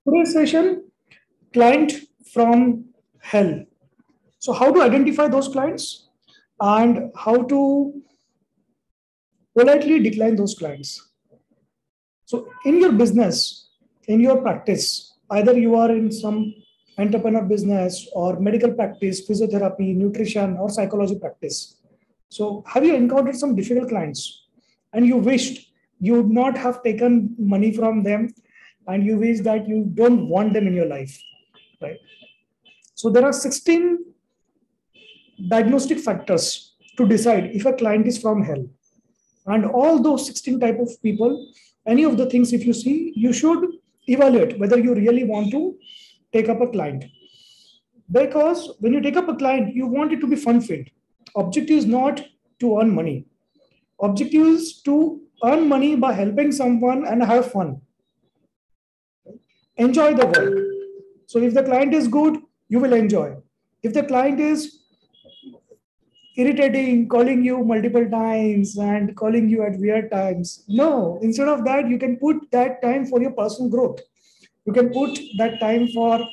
Today's session, client from hell. So how to identify those clients and how to politely decline those clients. So in your business, in your practice, either you are in some entrepreneur business or medical practice, physiotherapy, nutrition, or psychology practice. So have you encountered some difficult clients and you wished you would not have taken money from them and you wish that you don't want them in your life, right? So there are 16 diagnostic factors to decide if a client is from hell. And all those 16 type of people, any of the things if you see, you should evaluate whether you really want to take up a client. Because when you take up a client, you want it to be fun filled. Objective is not to earn money. Objective is to earn money by helping someone and have fun. Enjoy the work. So if the client is good, you will enjoy. If the client is irritating, calling you multiple times and calling you at weird times, no, instead of that, you can put that time for your personal growth. You can put that time for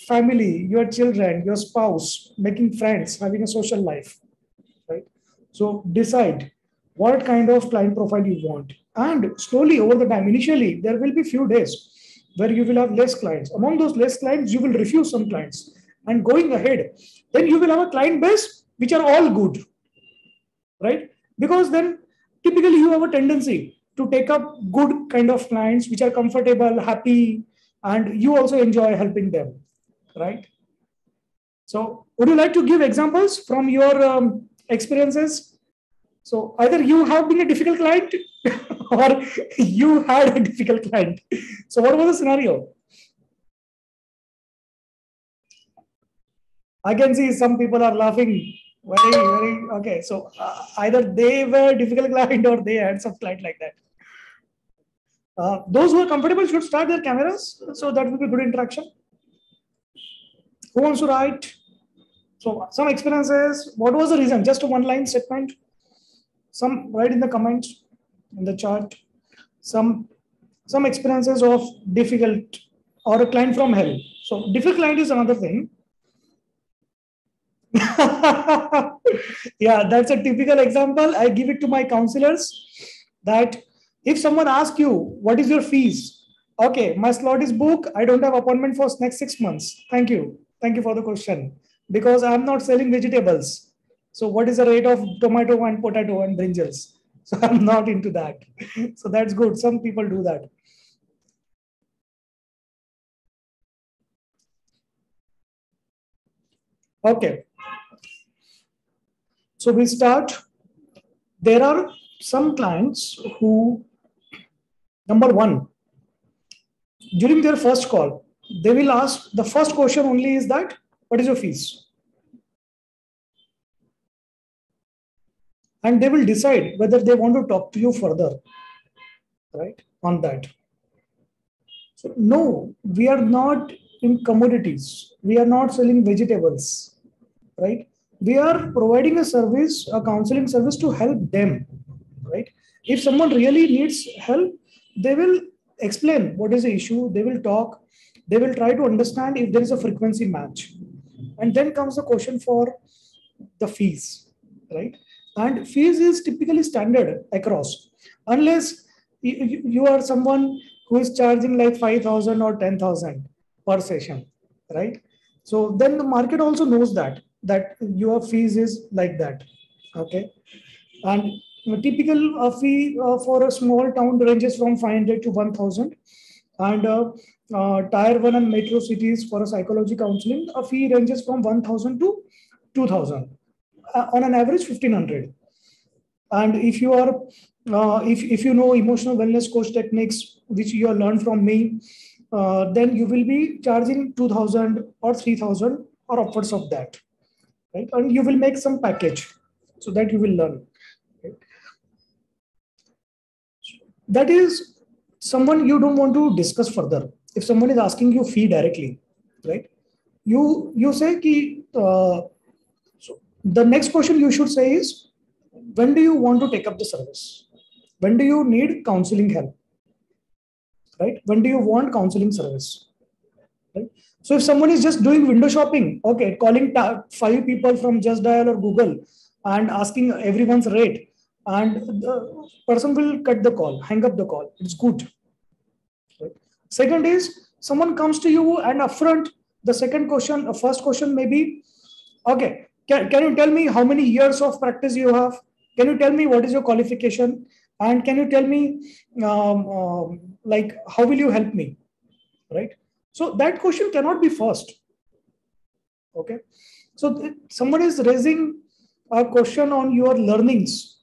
family, your children, your spouse, making friends, having a social life, right? So decide what kind of client profile you want. And slowly over the time, initially, there will be few days where you will have less clients. Among those less clients, you will refuse some clients. And going ahead, then you will have a client base which are all good, right? Because then typically you have a tendency to take up good kind of clients which are comfortable, happy, and you also enjoy helping them, right? So would you like to give examples from your experiences? So either you have been a difficult client or you had a difficult client. So what was the scenario? I can see some people are laughing. Very, okay. So either they were a difficult client or they had some client like that. Those who are comfortable should start their cameras. So that will be good interaction. Who wants to write? So some experiences. What was the reason? Just a one-line statement. Some write in the comments, in the chat. Some experiences of difficult or a client from hell. So difficult client is another thing. Yeah, that's a typical example. I give it to my counselors that if someone asks you, what is your fees? Okay, my slot is booked. I don't have appointment for next 6 months. Thank you. Thank you for the question. Because I'm not selling vegetables. So what is the rate of tomato and potato and brinjals? So I'm not into that. So that's good. Some people do that. Okay. So we start. There are some clients who, number one, during their first call, they will ask, the first question only is that, what is your fees? And they will decide whether they want to talk to you further, right, on that. So no, we are not in commodities. We are not selling vegetables, right? We are providing a service, a counseling service to help them, right? If someone really needs help, they will explain what is the issue. They will talk. They will try to understand if there is a frequency match. And then comes the question for the fees, right? And fees is typically standard across, unless you are someone who is charging like 5,000 or 10,000 per session, right? So then the market also knows that your fees is like that, okay? And a typical fee for a small town ranges from 500 to 1,000, and tier 1 and metro cities for a psychology counseling, a fee ranges from 1,000 to 2,000, on an average 1,500. And if you are if you know emotional wellness coach techniques which you have learned from me, then you will be charging 2,000 or 3,000 or upwards of that, right? And you will make some package so that you will learn, right? That is someone you don't want to discuss further. If someone is asking you fee directly, right, you say ki, so the next question you should say is, when do you want to take up the service? When do you need counseling help? Right? When do you want counseling service? right? So if someone is just doing window shopping, okay, calling 5 people from Just Dial or Google and asking everyone's rate, and the person will cut the call, hang up the call. It's good. Right? Second is someone comes to you and upfront, the second question, first question may be, okay, can you tell me how many years of practice you have? Can you tell me what is your qualification? And can you tell me, like, how will you help me? Right? So that question cannot be first. Okay. So someone is raising a question on your learnings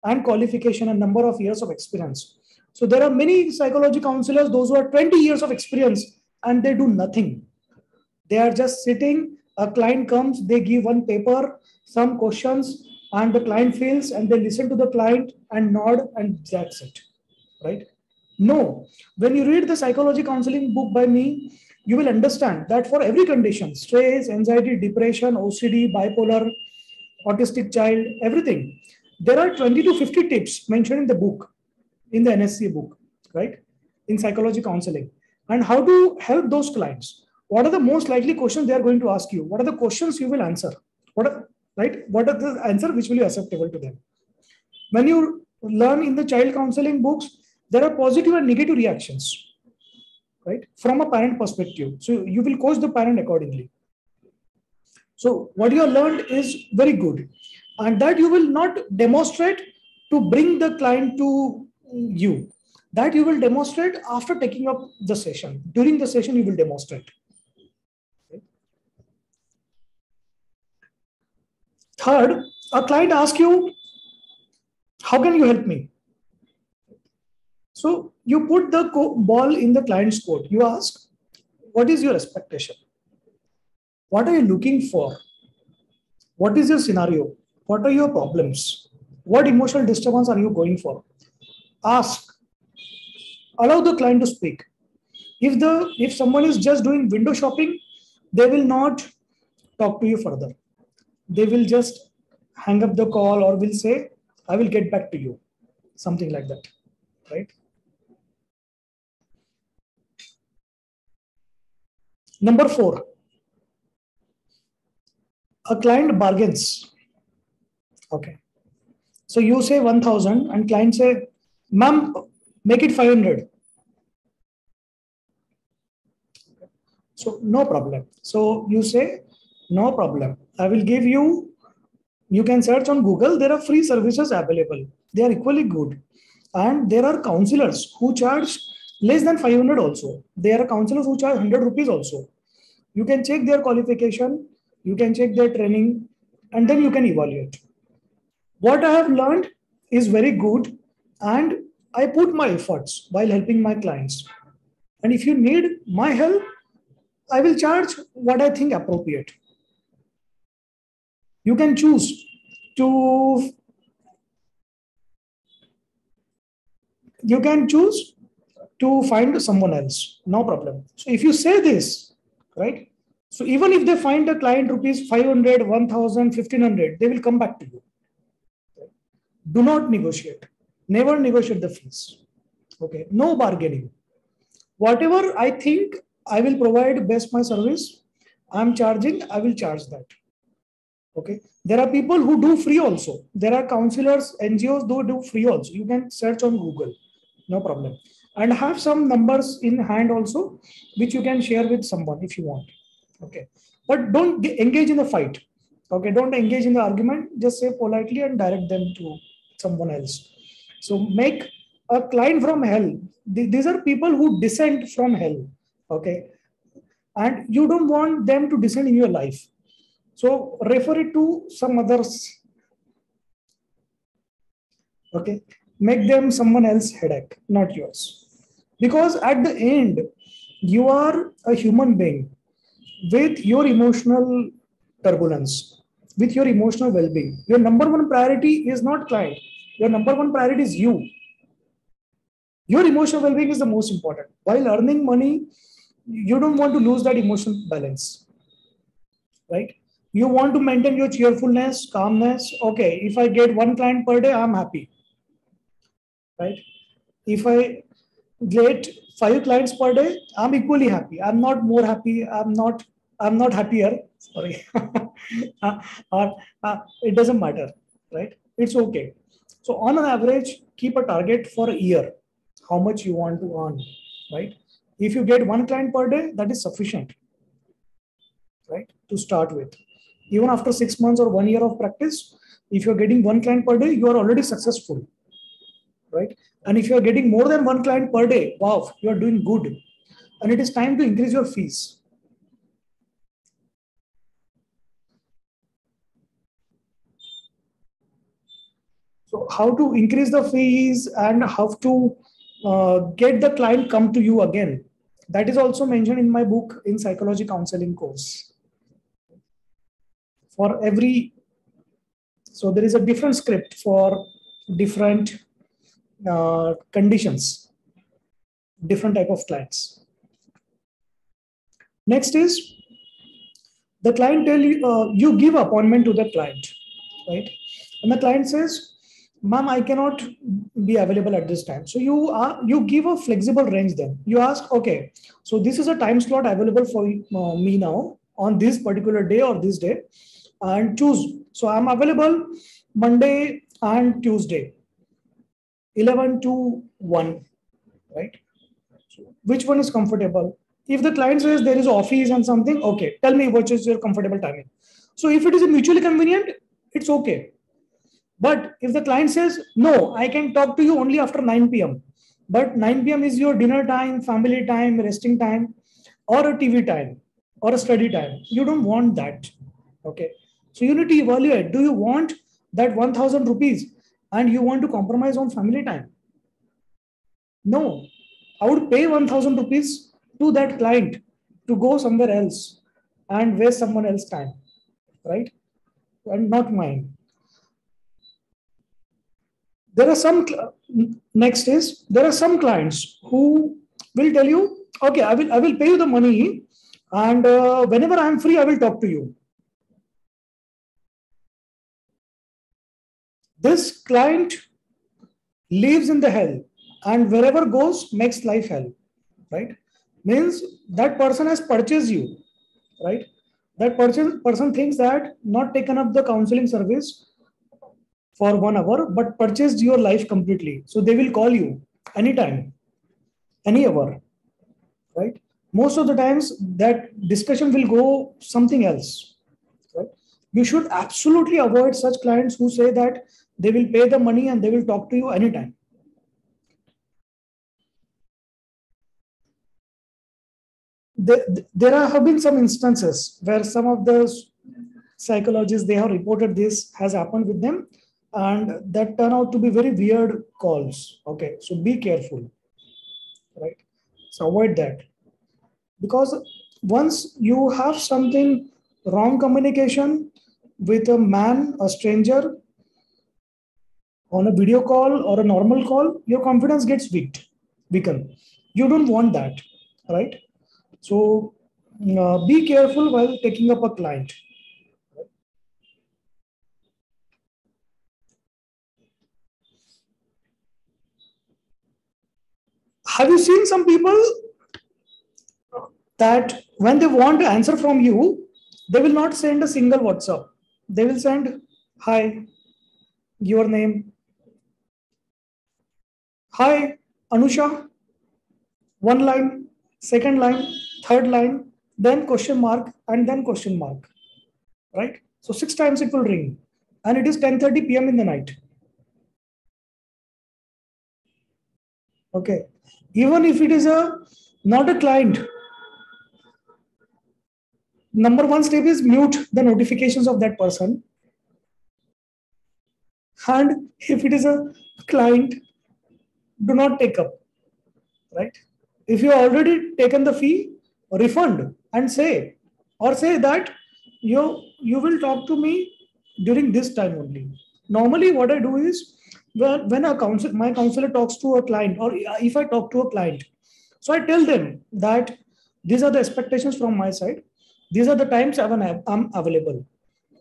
and qualification and number of years of experience. So there are many psychology counselors, those who are 20 years of experience and they do nothing. They are just sitting, a client comes, they give one paper, some questions, and the client fills and they listen to the client and nod and that's it. Right? No. When you read the psychology counseling book by me, you will understand that for every condition, stress, anxiety, depression, OCD, bipolar, autistic child, everything, there are 20 to 50 tips mentioned in the book, in the NHCA book, right? In psychology counseling. And how to help those clients. What are the most likely questions they are going to ask you? What are the questions you will answer? What are the answer which will be acceptable to them? When you learn in the child counseling books, there are positive and negative reactions, right? From a parent perspective. So you will coach the parent accordingly. So what you have learned is very good. And that you will not demonstrate to bring the client to you. That you will demonstrate after taking up the session. During the session, you will demonstrate. Third, a client asks you, how can you help me? So you put the ball in the client's court. You ask, what is your expectation? What are you looking for? What is your scenario? What are your problems? What emotional disturbance are you going for? Ask. Allow the client to speak. If someone is just doing window shopping, they will not talk to you further. They will just hang up the call or will say, I will get back to you. Something like that, right? Number 4, a client bargains. Okay. So you say 1,000 and client say, ma'am, make it 500. So no problem. So you say, no problem. I will give you, you can search on Google. There are free services available. They are equally good. And there are counselors who charge less than 500 also. There are counselors who charge 100 rupees also. You can check their qualification. You can check their training and then you can evaluate. What I have learned is very good and I put my efforts while helping my clients. And if you need my help, I will charge what I think appropriate. You can choose to find someone else, no problem. So if you say this, right? So even if they find a client rupees 500, 1,000, 1,500, they will come back to you. Do not negotiate. Never negotiate the fees. Okay, no bargaining. Whatever I think I will provide best my service, I'm charging, I will charge that. Okay. There are people who do free also. There are counselors, NGOs who do free also. You can search on Google, no problem. And have some numbers in hand also, which you can share with someone if you want. Okay. But don't engage in the fight. Okay. Don't engage in the argument. Just say politely and direct them to someone else. So make a client from hell. These are people who descend from hell. Okay. And you don't want them to descend in your life. So refer it to some others. Okay. Make them someone else's headache, not yours. Because at the end, you are a human being with your emotional turbulence, with your emotional well-being. Your number one priority is not client. Your number one priority is you. Your emotional well-being is the most important. While earning money, you don't want to lose that emotional balance, right? You want to maintain your cheerfulness, calmness. Okay, if I get one client per day, I'm happy, right? If I get 5 clients per day, I'm equally happy. I'm not more happy. I'm not happier. Sorry. Or it doesn't matter, right? It's okay. So on an average, keep a target for a year, how much you want to earn, right? If you get 1 client per day, that is sufficient, right? To start with. Even after 6 months or 1 year of practice, if you're getting 1 client per day, you are already successful, right? And if you're getting more than 1 client per day, wow, you're doing good. And it is time to increase your fees. So how to increase the fees and how to get the client come to you again. That is also mentioned in my book in psychology counseling course. For every, so there is a different script for different conditions, different type of clients. Next is the client tell you, you give appointment to the client, right? And the client says, ma'am, I cannot be available at this time. So you give a flexible range then. You ask, okay, so this is a time slot available for me now on this particular day or this day, and choose. So I'm available Monday and Tuesday, 11 to 1, right? So which one is comfortable? If the client says there is office and something, okay, tell me what is your comfortable timing. So if it is mutually convenient, it's okay. But if the client says, no, I can talk to you only after 9 p.m., but 9 p.m. is your dinner time, family time, resting time, or a TV time, or a study time, you don't want that. Okay. So you need to evaluate, do you want that 1,000 rupees and you want to compromise on family time? No, I would pay 1,000 rupees to that client to go somewhere else and waste someone else's time, right? And not mine. There are some, next is, there are some clients who will tell you, okay, I will pay you the money and whenever I'm free, I will talk to you. This client lives in the hell and wherever goes makes life hell, right? Means that person has purchased you, right? That person thinks that not taken up the counseling service for 1 hour, but purchased your life completely. So they will call you anytime, any hour, right? Most of the times that discussion will go something else, right? You should absolutely avoid such clients who say that they will pay the money and they will talk to you anytime. There have been some instances where some of the psychologists, they have reported this has happened with them, and that turn out to be very weird calls. Okay, so be careful, right? So avoid that, because once you have something wrong communication with a man, a stranger, on a video call or a normal call, your confidence gets weakened. You don't want that, right? So be careful while taking up a client. Have you seen some people that when they want to answer from you, they will not send a single WhatsApp. They will send, hi, your name, hi, Anusha, one line, second line, third line, then question mark, and then question mark, right? So 6 times it will ring, and it is 10:30 p.m. in the night. Okay. Even if it is not a client, number one step is mute the notifications of that person. And if it is a client, do not take up, right? If you already taken the fee, refund and say, or say that you will talk to me during this time only. Normally, what I do is when my counselor talks to a client, or if I talk to a client, so I tell them that these are the expectations from my side. These are the times I'm available,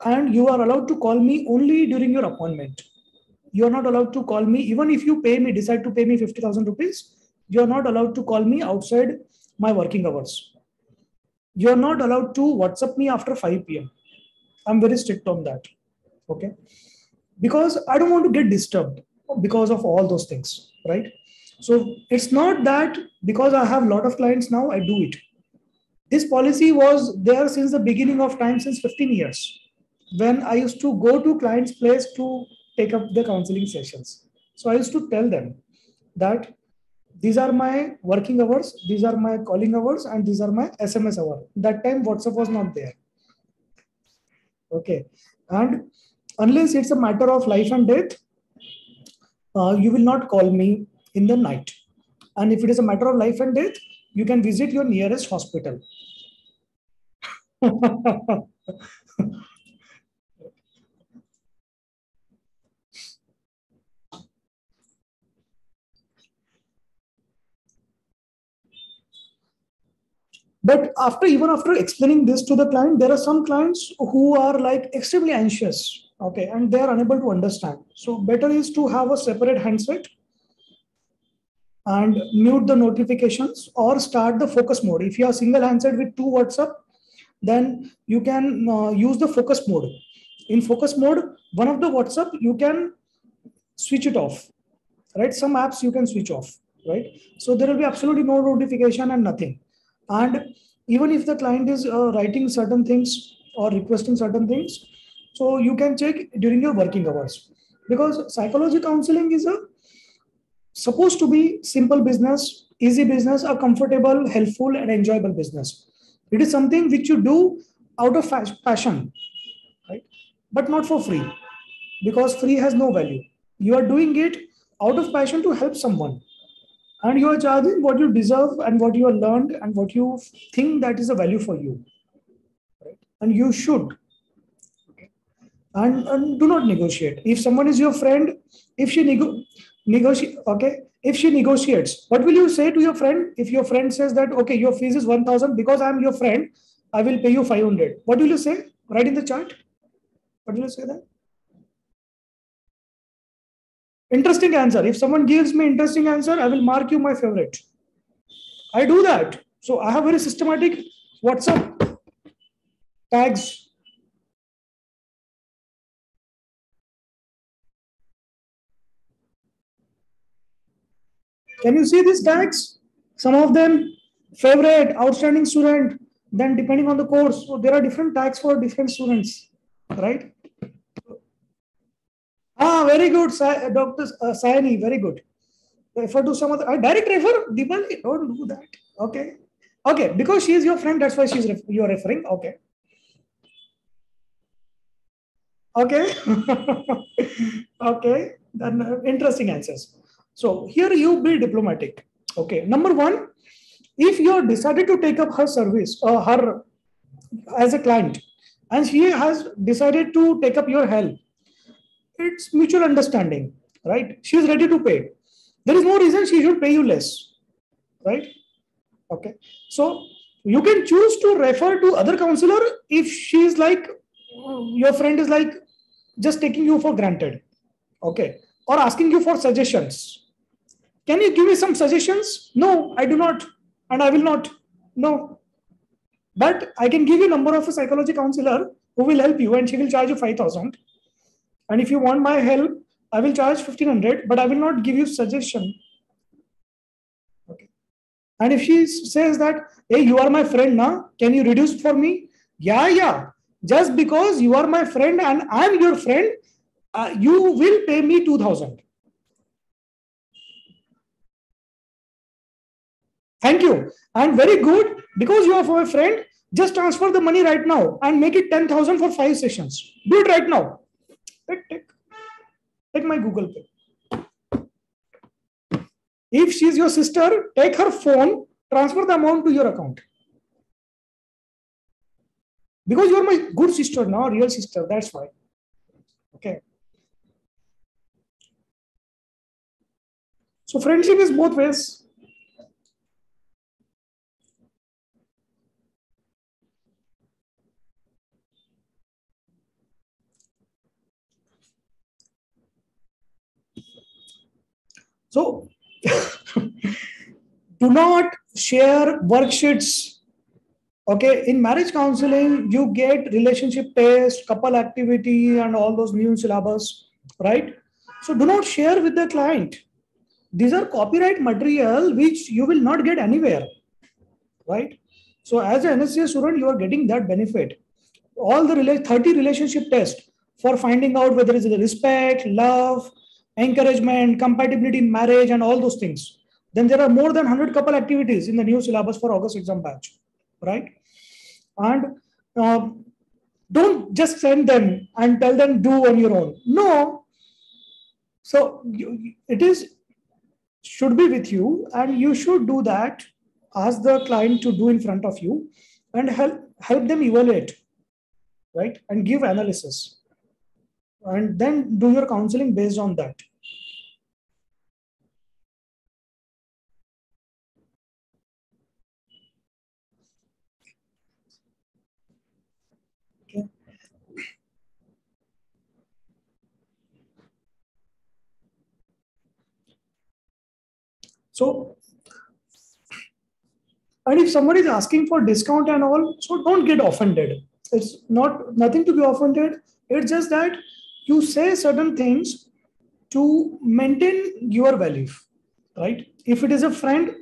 and you are allowed to call me only during your appointment. You are not allowed to call me even if you decide to pay me 50,000 rupees. You are not allowed to call me outside my working hours. You are not allowed to WhatsApp me after 5 p.m. I'm very strict on that. Okay. Because I don't want to get disturbed because of all those things, right? So it's not that because I have a lot of clients now, I do it. This policy was there since the beginning of time, since 15 years, when I used to go to client's place to take up the counseling sessions. So I used to tell them that these are my working hours, these are my calling hours, and these are my SMS hour. That time WhatsApp was not there. Okay. And unless it's a matter of life and death, you will not call me in the night. And if it is a matter of life and death, you can visit your nearest hospital. But even after explaining this to the client, there are some clients who are like extremely anxious, okay, and they are unable to understand. So better is to have a separate handset and mute the notifications or start the focus mode. If you are single handset with two WhatsApp, then you can use the focus mode. In focus mode, one of the WhatsApp, you can switch it off, right? Some apps you can switch off, right? So there will be absolutely no notification and nothing. And even if the client is writing certain things or requesting certain things, so you can check during your working hours, because psychology counseling is a supposed to be simple business, easy business, a comfortable, helpful, and enjoyable business. It is something which you do out of passion, right? But not for free, because free has no value. You are doing it out of passion to help someone, and you are charging what you deserve and what you have learned and what you think that is a value for you, right? And you should. And do not negotiate. If someone is your friend, if she negotiate, okay, if she negotiates, what will you say to your friend? If your friend says that, okay, your fees is 1,000, because I am your friend, I will pay you 500. What will you say? Write in the chat. What will you say then? Interesting answer. If someone gives me interesting answer, I will mark you my favorite. I do that. So I have very systematic WhatsApp tags. Can you see these tags? Some of them favorite, outstanding student, then depending on the course. So there are different tags for different students, right? Ah, very good, Dr. Sayani, very good. Refer to some other, direct refer, Deepali, don't do that. Okay. Okay, because she is your friend, that's why you are referring. Okay. Okay. Okay. Then interesting answers. So here you be diplomatic. Okay. Number one, if you have decided to take up her service or her as a client, and she has decided to take up your help, it's mutual understanding, right? She is ready to pay. There is no reason she should pay you less, right? Okay. So you can choose to refer to other counselor if she is like, your friend is like just taking you for granted, okay, or asking you for suggestions. Can you give me some suggestions? No, I do not, and I will not. No, but I can give you number of a psychology counselor who will help you, and she will charge you 5,000. And if you want my help, I will charge 1,500, but I will not give you suggestion. Okay. And if she says that, hey, you are my friend now, can you reduce for me? Yeah, yeah. Just because you are my friend and I'm your friend, you will pay me 2,000. Thank you. And very good. Because you are my friend, just transfer the money right now and make it 10,000 for 5 sessions. Do it right now. Take my Google Pay. If she's your sister, take her phone, transfer the amount to your account. Because you're my good sister now, real sister. That's why. Okay. So friendship is both ways. So Do not share worksheets. Okay, in marriage counseling, you get relationship test, couple activity, and all those new syllabus, right? So do not share with the client. These are copyright material which you will not get anywhere, right? So as an NHCA student, you are getting that benefit. All the 30 relationship tests for finding out whether it's respect, love, encouragement, compatibility in marriage, and all those things. Then there are more than 100 couple activities in the new syllabus for August exam batch, right? And uh, don't just send them and tell them do on your own. No. So it is should be with you, and you should do that. Ask the client to do in front of you and help them evaluate, right? And give analysis. And then do your counseling based on that. Okay. So, and if somebody is asking for discount and all, so don't get offended. It's nothing to be offended. It's just that you say certain things to maintain your value, right? If it is a friend,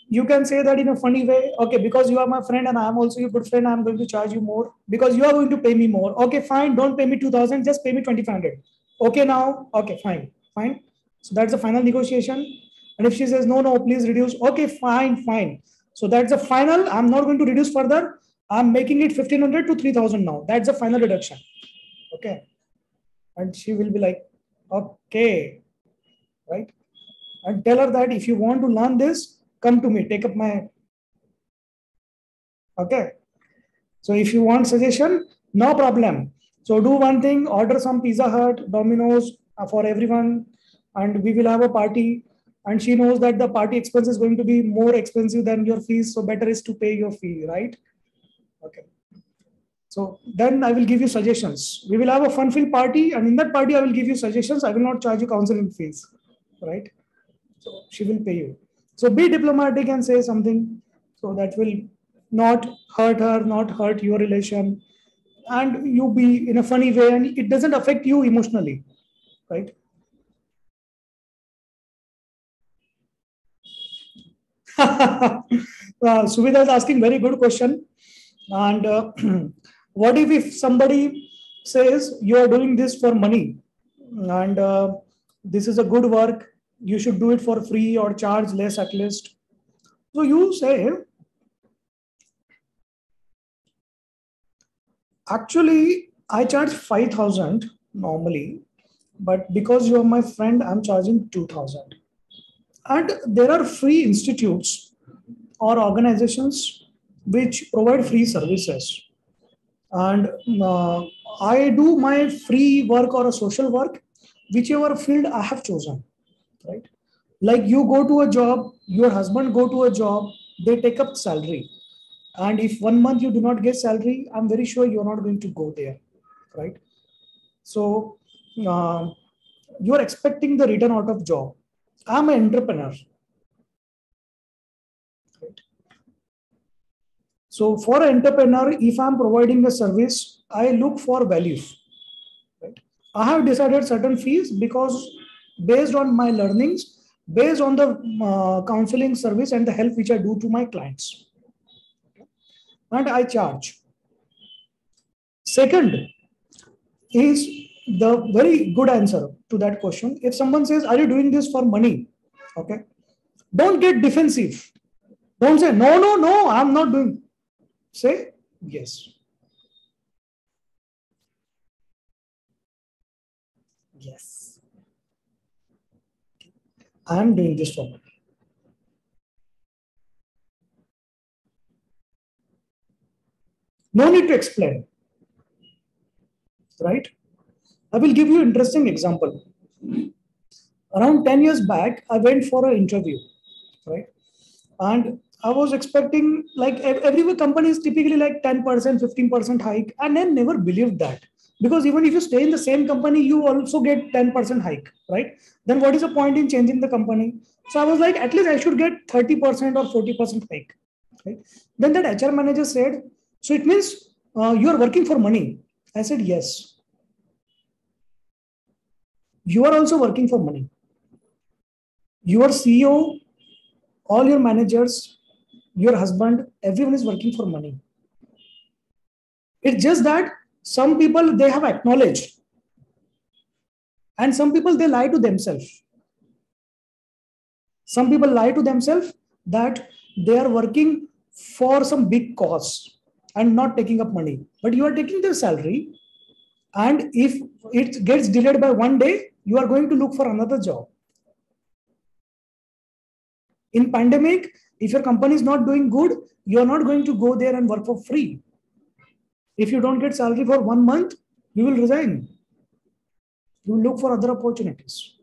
you can say that in a funny way. Okay, because you are my friend and I am also your good friend, I'm going to charge you more because you are going to pay me more. Okay, fine. Don't pay me 2,000. Just pay me 2,500. Okay, now. Okay, fine, fine. So that's the final negotiation. And if she says no, no, please reduce. Okay, fine, fine. So that's the final. I'm not going to reduce further. I'm making it 1,500 to 3,000 now. That's the final reduction. Okay, and she will be like, okay, right? And tell her that if you want to learn this, come to me, take up my, okay. So if you want suggestion, no problem. So do one thing, order some Pizza Hut, Domino's for everyone, and we will have a party. And she knows that the party expense is going to be more expensive than your fees. So better is to pay your fee, right? Okay. So then I will give you suggestions. We will have a fun-filled party, and in that party, I will give you suggestions. I will not charge you counseling fees, right? So she will pay you. So be diplomatic and say something so that will not hurt her, not hurt your relation, and you be in a funny way, and it doesn't affect you emotionally, right? Suvidha is asking very good question. And what if somebody says you are doing this for money and this is a good work, you should do it for free or charge less at least. So you say, actually, I charge 5,000 normally, but because you are my friend, I'm charging 2,000. And there are free institutes or organizations which provide free services. And I do my free work or a social work, whichever field I have chosen, right? Like you go to a job, your husband go to a job, they take up salary. And if 1 month you do not get salary, I'm very sure you're not going to go there, right? So uh, you're expecting the return out of job. I'm an entrepreneur, right? So for an entrepreneur, if I'm providing a service, I look for value, right? I have decided certain fees because based on my learnings, based on the counseling service and the help which I do to my clients, and I charge. Second is the very good answer to that question. If someone says, "Are you doing this for money?" Okay, don't get defensive. Don't say, "No, no, no, I'm not doing." Say, "Yes, yes, I'm doing this for money." No need to explain, right? I will give you an interesting example. Around 10 years back, I went for an interview, right? And I was expecting like every company is typically like 10%, 15% hike, and I never believed that. Because even if you stay in the same company, you also get 10% hike, right? Then what is the point in changing the company? So I was like, at least I should get 30% or 40% hike, right? Then that HR manager said, so it means you are working for money. I said, yes. You are also working for money. Your CEO, all your managers, your husband, everyone is working for money. It's just that some people they have acknowledged, and some people they lie to themselves. Some people lie to themselves that they are working for some big cause and not taking up money. But you are taking their salary, and if it gets delayed by one day, you are going to look for another job. In pandemic, if your company is not doing good, you are not going to go there and work for free. If you don't get salary for 1 month, you will resign. You will look for other opportunities.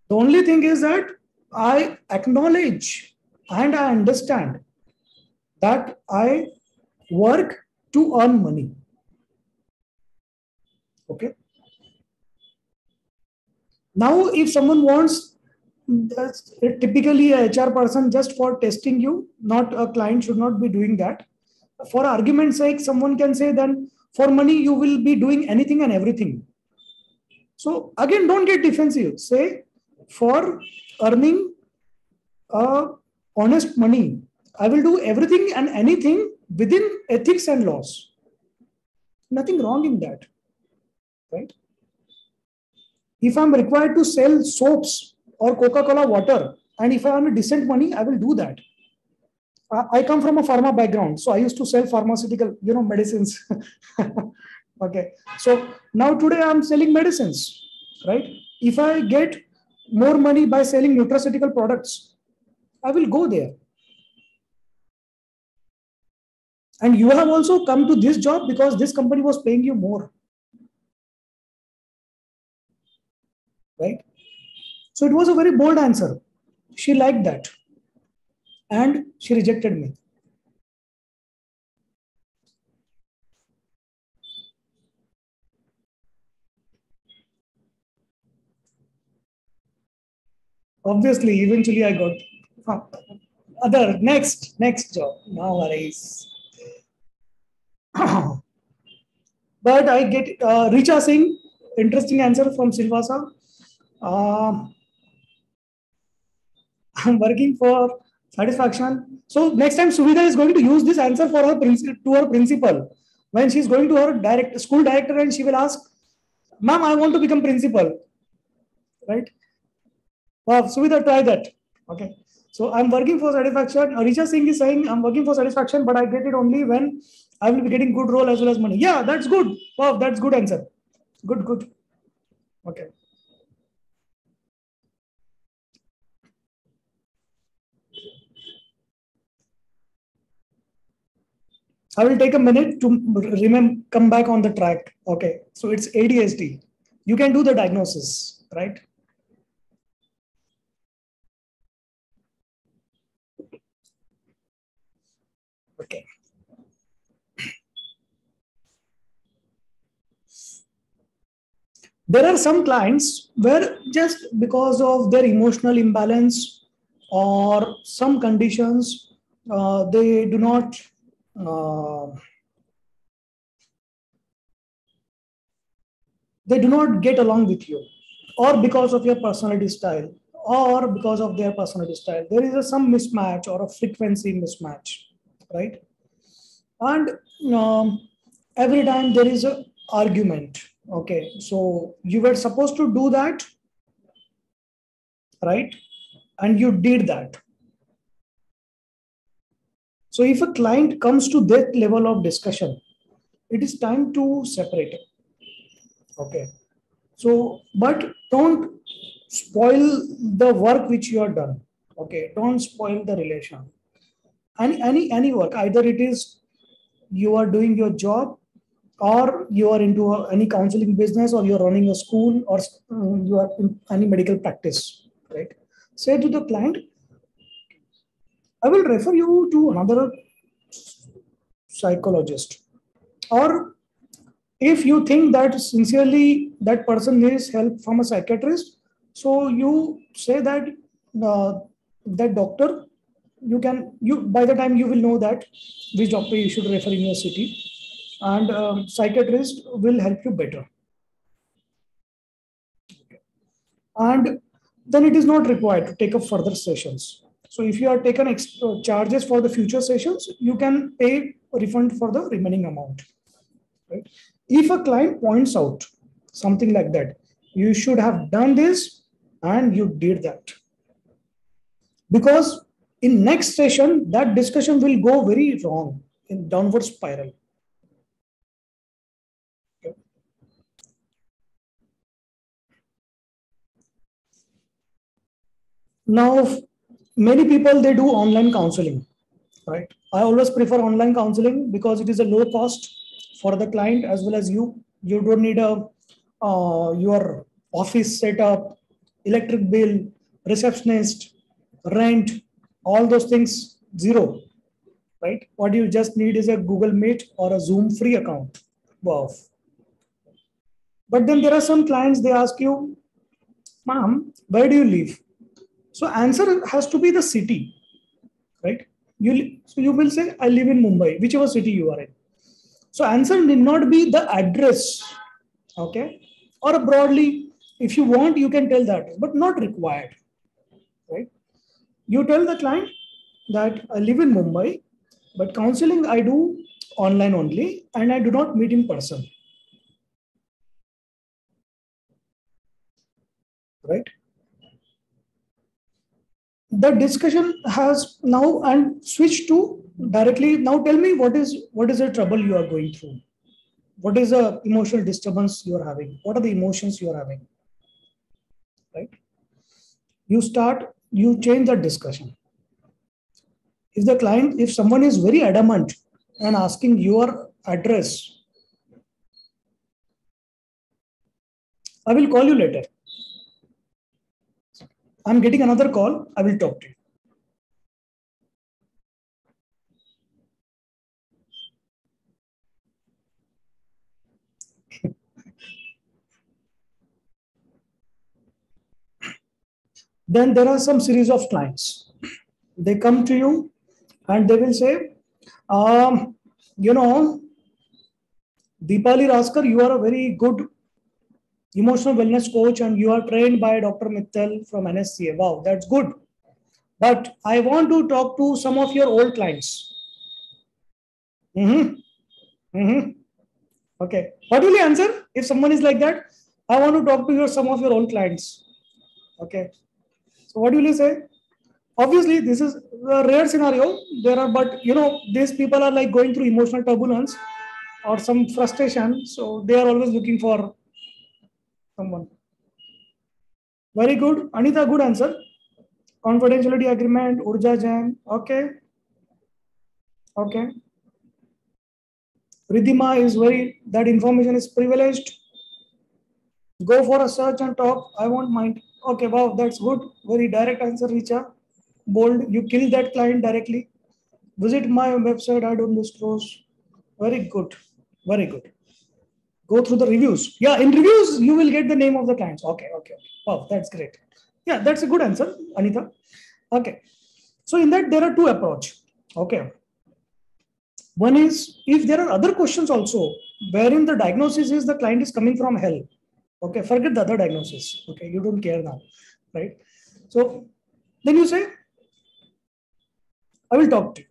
The only thing is that I acknowledge and I understand that I work to earn money. Okay. Now, if someone wants, typically a HR person just for testing you, not a client should not be doing that. For argument's sake, someone can say then for money, you will be doing anything and everything. So again, don't get defensive. Say for earning honest money, I will do everything and anything within ethics and laws. Nothing wrong in that, right? If I'm required to sell soaps or Coca-Cola water, and if I earn decent money, I will do that. I come from a pharma background, so I used to sell pharmaceutical, medicines. Okay, so now today I'm selling medicines, right? If I get more money by selling nutraceutical products, I will go there. And you have also come to this job because this company was paying you more, right? So it was a very bold answer. She liked that, and she rejected me. Obviously, eventually I got other next job. No worries. But I get Richa Singh, interesting answer from Silvasa. I'm working for satisfaction. So next time Suvida is going to use this answer for her to her principal. When she's going to her school director and she will ask, "Ma'am, I want to become principal." Right? Wow, Suvida, try that. Okay. So I'm working for satisfaction. Richa Singh is saying I'm working for satisfaction, but I get it only when I will be getting good role as well as money. Yeah, that's good. Wow, that's good answer. Good, good. Okay. I will take a minute to remember, come back on the track. Okay. So it's ADHD. You can do the diagnosis, right? Okay. There are some clients where just because of their emotional imbalance or some conditions, they do not uh, get along with you, or because of your personality style, or because of their personality style. There is some mismatch or a frequency mismatch, right? And every time there is a argument. Okay, so you were supposed to do that, right? And you did that. So if a client comes to that level of discussion, it is time to separate it. Okay. So, but don't spoil the work which you have done. Okay. Don't spoil the relation. Any work, either it is you are doing your job, or you are into any counseling business, or you're running a school, or you are in any medical practice, right? Say to the client, I will refer you to another psychologist, or If you think that sincerely that person needs help from a psychiatrist, so you say that that doctor, you by the time you will know that which doctor you should refer in your city, and psychiatrist will help you better. And then it is not required to take up further sessions. So if you are taken charges for the future sessions, you can pay refund for the remaining amount. Right? If a client points out something like that, you should have done this and you did that. Because in next session, that discussion will go very wrong in downward spiral. Okay. Now, many people, they do online counseling, right? I always prefer online counseling because it is a low cost for the client as well as you. You don't need a your office setup, electric bill, receptionist, rent, all those things zero, right? What you just need is a Google Meet or a Zoom free account. Wow. But then there are some clients, they ask you, ma'am, where do you live? So answer has to be the city, right? So you will say, I live in Mumbai, whichever city you are in. So answer need not be the address, okay? Or broadly, if you want, you can tell that, but not required, right? You tell the client that I live in Mumbai, but counseling I do online only, and I do not meet in person, right? The discussion has now and switched to directly. Now tell me what is the trouble you are going through? What is the emotional disturbance you are having? What are the emotions you are having? Right? You change the discussion. If someone is very adamant and asking your address, I will call you later. I'm getting another call. I will talk to you. Then there are some series of clients. They come to you and they will say, um, you know, Deepali Raskar, you are a very good emotional wellness coach and you are trained by Dr. Mittal from NHCA. Wow, that's good. But I want to talk to some of your old clients. Mm-hmm. Mm-hmm. Okay. What will you answer if someone is like that? I want to talk to some of your old clients. Okay. So what will you say? Obviously, this is a rare scenario. There are, but these people are like going through emotional turbulence or some frustration. So they are always looking for someone. Very good. Anita, good answer. Confidentiality agreement, Urja Jain. Okay. Okay. Ridhima is that information is privileged. Go for a search and talk. I won't mind. Okay, wow, that's good. Very direct answer, Richa. Bold. You kill that client directly. Visit my website. I don't disclose. Very good. Very good. Go through the reviews. Yeah, in reviews, you will get the name of the clients. Okay, okay. Wow, that's great. Yeah, that's a good answer, Anita. Okay. So in that, there are two approach. Okay. One is if there are other questions also, wherein the diagnosis is the client is coming from hell. Okay, forget the other diagnosis. Okay, you don't care now, right? So then you say, I will talk to you.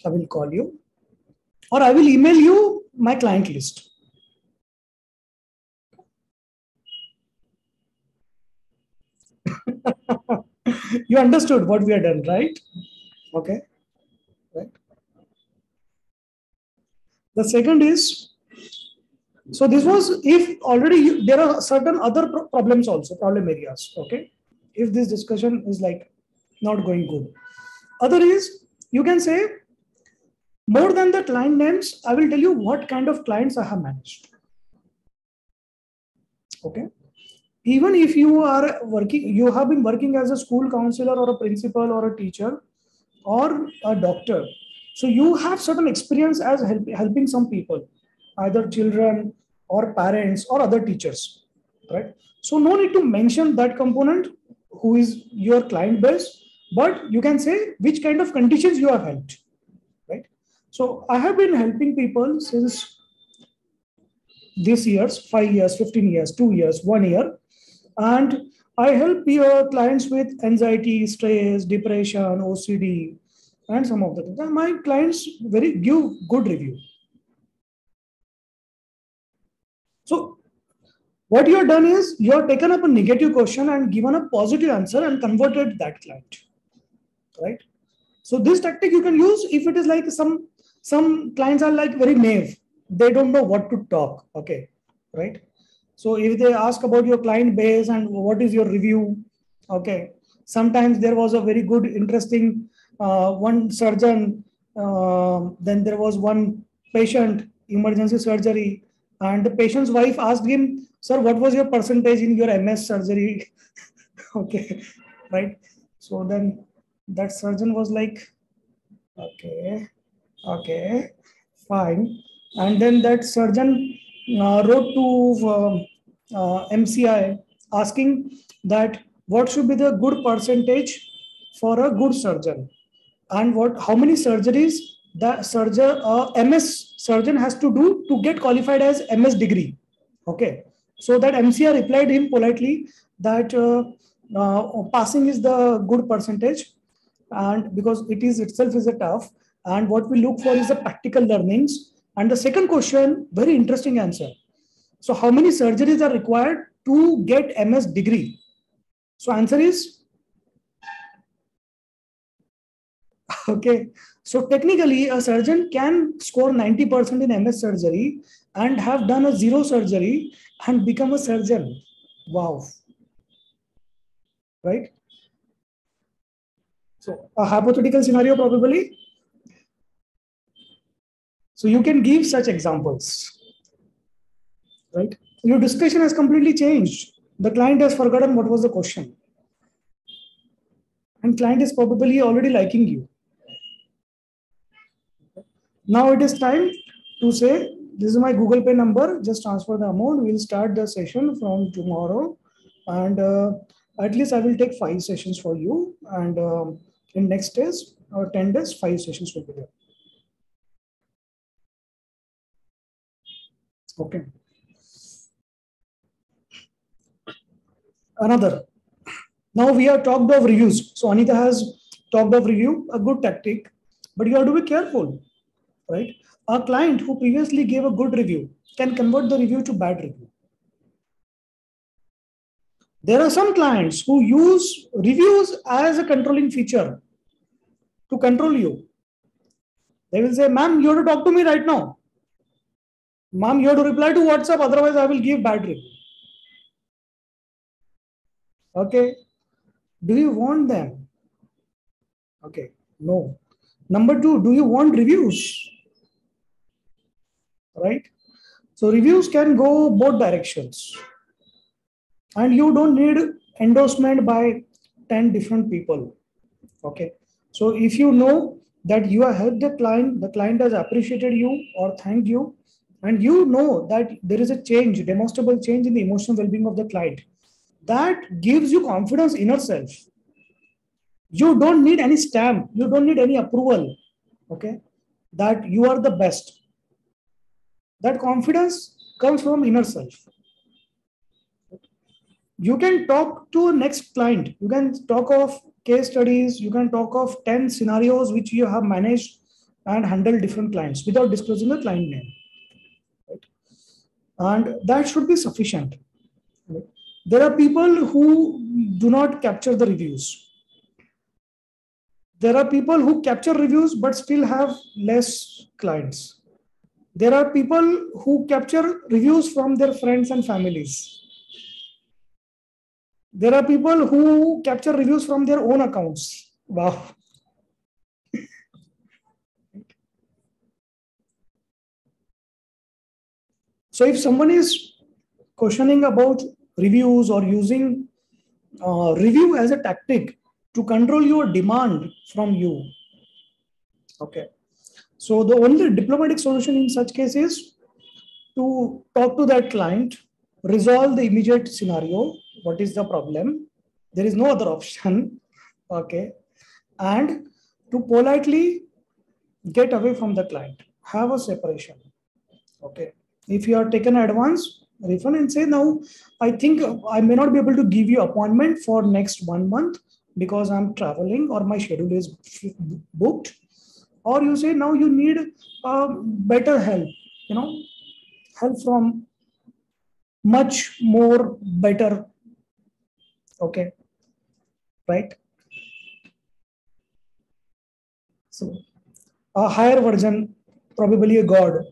I will call you, or I will email you my client list. You understood what we have done, right? Okay, right. The second is, so this was if already there are certain other problems also, problem areas. Okay, if this discussion is like not going good. Other is, you can say, more than the client names, I will tell you what kind of clients I have managed. Okay. Even if you are working, you have been working as a school counselor or a principal or a teacher or a doctor. So you have certain experience as helping some people. either children or parents or other teachers, right? So no need to mention that component who is your client base, but you can say which kind of conditions you have helped, right? So I have been helping people since this years, 5 years, 15 years, 2 years, 1 year. And I help your clients with anxiety, stress, depression, OCD, and some of the things. And my clients very give good review. So what you have done is you have taken up a negative question and given a positive answer and converted that client, right? So this tactic you can use if it is like some clients are like very naive. They don't know what to talk. Okay, right? So if they ask about your client base and what is your review, okay. Sometimes there was a very good, interesting one surgeon. Then there was one patient, emergency surgery, and the patient's wife asked him, "Sir, what was your percentage in your MS surgery?" Okay, right. So then that surgeon was like, "Okay, okay, fine." And then that surgeon wrote to MCI asking that what should be the good percentage for a good surgeon, and what how many surgeries the surgeon MS surgeon has to do to get qualified as MS degree. Okay, so that MCI replied him politely that passing is the good percentage, and because it is itself is a tough, and what we look for is the practical learnings. And the second question, very interesting answer. So how many surgeries are required to get MS degree? So answer is okay. So technically a surgeon can score 90% in MS surgery and have done a zero surgery and become a surgeon. Wow. Right? So a hypothetical scenario probably. So you can give such examples, right? Your discussion has completely changed. The client has forgotten what was the question. And client is probably already liking you. Now it is time to say, this is my Google Pay number, just transfer the amount. We'll start the session from tomorrow. And at least I will take 5 sessions for you. And in next days or 10 days, 5 sessions will be there. Okay. Another. Now we have talked of reviews. So Anita has talked of review, a good tactic, but you have to be careful, right? A client who previously gave a good review can convert the review to bad review. There are some clients who use reviews as a controlling feature to control you. They will say, "Ma'am, you have to talk to me right now. Ma'am, you have to reply to WhatsApp, otherwise I will give bad review." Okay. Do you want them? Okay. No. Number two, do you want reviews? Right? So reviews can go both directions. And you don't need endorsement by 10 different people. Okay. So if you know that you have helped the client has appreciated you or thanked you, and you know that there is a change, demonstrable change in the emotional well-being of the client, that gives you confidence in yourself. You don't need any stamp, you don't need any approval, okay, that you are the best. That confidence comes from inner self. You can talk to a next client, you can talk of case studies, you can talk of 10 scenarios which you have managed and handle different clients without disclosing the client name, right? And that should be sufficient, right? There are people who do not capture the reviews. There are people who capture reviews but still have less clients. There are people who capture reviews from their friends and families. There are people who capture reviews from their own accounts. Wow. So if someone is questioning about reviews or using review as a tactic to control your demand from you, okay. So the only diplomatic solution in such case is to talk to that client, resolve the immediate scenario. What is the problem? There is no other option. Okay. And to politely get away from the client, have a separation. Okay. If you are taken advance, refund and say, now, I think I may not be able to give you appointment for next 1 month because I'm traveling or my schedule is booked. Or you say, now you need better help, help from much more better. Okay. Right. So a higher version, probably a god.